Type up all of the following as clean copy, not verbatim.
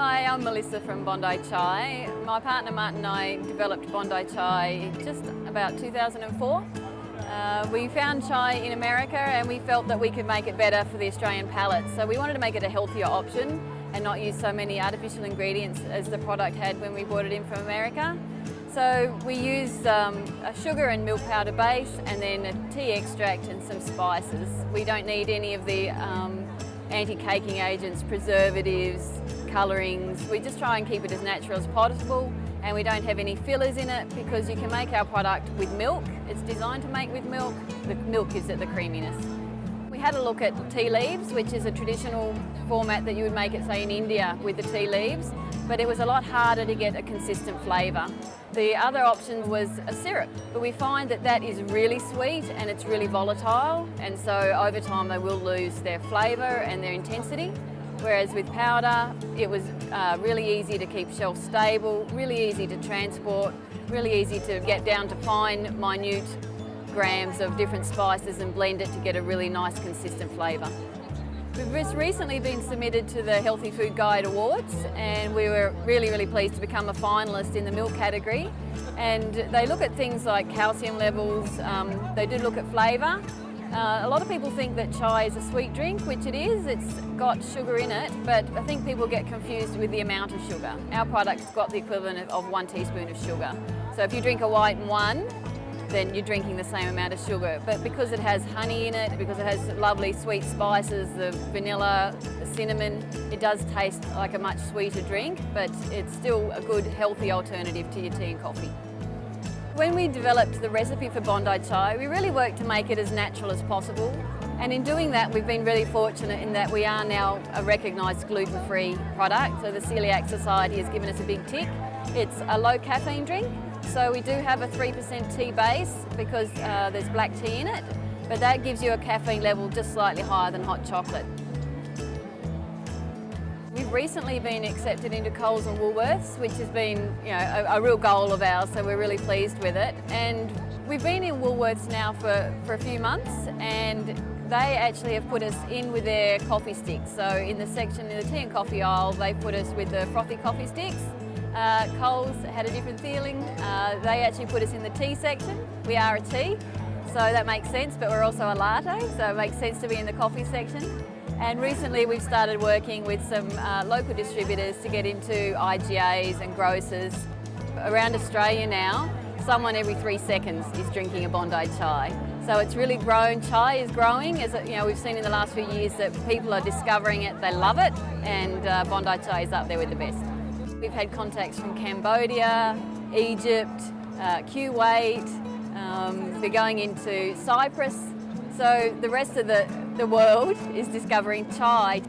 Hi, I'm Melissa from Bondi Chai. My partner Martin and I developed Bondi Chai just about 2004. We found chai in America and we felt that we could make it better for the Australian palate. So we wanted to make it a healthier option and not use so many artificial ingredients as the product had when we brought it in from America. So we used a sugar and milk powder base and then a tea extract and some spices. We don't need any of the anti-caking agents, preservatives, colourings. We just try and keep it as natural as possible, and we don't have any fillers in it because you can make our product with milk. It's designed to make with milk. The milk gives it the creaminess. We had a look at tea leaves, which is a traditional format that you would make it, say, in India with the tea leaves, but it was a lot harder to get a consistent flavour. The other option was a syrup, but we find that that is really sweet and it's really volatile, and so over time they will lose their flavour and their intensity. Whereas with powder, it was really easy to keep shelf stable, really easy to transport, really easy to get down to fine, minute grams of different spices and blend it to get a really nice, consistent flavour. We've just recently been submitted to the Healthy Food Guide Awards, and we were really pleased to become a finalist in the milk category. And they look at things like calcium levels, they do look at flavour. A lot of people think that chai is a sweet drink, which it is. It's got sugar in it, but I think people get confused with the amount of sugar. Our product's got the equivalent of 1 teaspoon of sugar. So if you drink a white one, then you're drinking the same amount of sugar. But because it has honey in it, because it has lovely sweet spices, the vanilla, the cinnamon, it does taste like a much sweeter drink, but it's still a good, healthy alternative to your tea and coffee. When we developed the recipe for Bondi Chai, we really worked to make it as natural as possible. And in doing that, we've been really fortunate in that we are now a recognised gluten-free product. So the Celiac Society has given us a big tick. It's a low caffeine drink. So we do have a 3% tea base because there's black tea in it, but that gives you a caffeine level just slightly higher than hot chocolate. We've recently been accepted into Coles and Woolworths, which has been, a real goal of ours, so we're really pleased with it. And we've been in Woolworths now for a few months, and they actually have put us in with their coffee sticks. So in the section in the tea and coffee aisle, they put us with the frothy coffee sticks. Coles had a different feeling. They actually put us in the tea section. We are a tea, so that makes sense, but we're also a latte, so it makes sense to be in the coffee section. And recently we've started working with some local distributors to get into IGAs and grocers. Around Australia now, someone every 3 seconds is drinking a Bondi Chai. So it's really grown. Chai is growing, as we've seen in the last few years that people are discovering it, they love it, and Bondi Chai is up there with the best. We've had contacts from Cambodia, Egypt, Kuwait, we're going into Cyprus. So the rest of the world is discovering chai.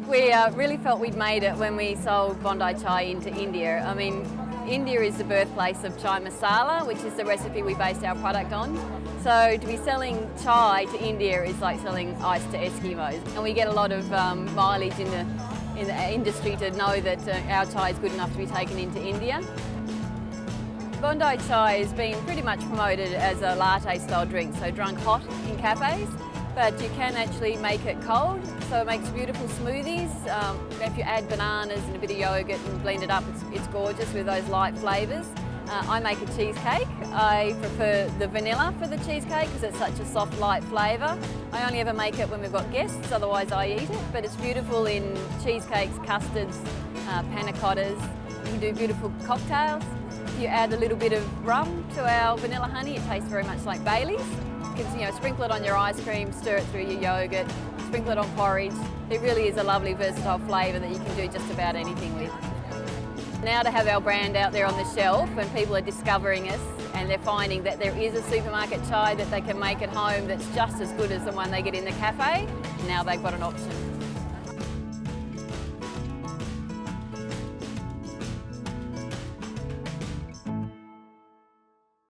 We really felt we'd made it when we sold Bondi Chai into India. I mean, India is the birthplace of chai masala, which is the recipe we based our product on. So to be selling chai to India is like selling ice to Eskimos. And we get a lot of mileage in the industry to know that our chai is good enough to be taken into India. Bondi Chai has been pretty much promoted as a latte style drink, so drunk hot in cafes, but you can actually make it cold, so it makes beautiful smoothies. If you add bananas and a bit of yogurt and blend it up, it's gorgeous with those light flavours. I make a cheesecake. I prefer the vanilla for the cheesecake because it's such a soft, light flavour. I only ever make it when we've got guests, otherwise I eat it, but it's beautiful in cheesecakes, custards, panna cottas. You can do beautiful cocktails. You add a little bit of rum to our vanilla honey, it tastes very much like Bailey's. You can sprinkle it on your ice cream, stir it through your yogurt, sprinkle it on porridge. It really is a lovely versatile flavour that you can do just about anything with. Now to have our brand out there on the shelf and people are discovering us and they're finding that there is a supermarket chai that they can make at home that's just as good as the one they get in the cafe, now they've got an option.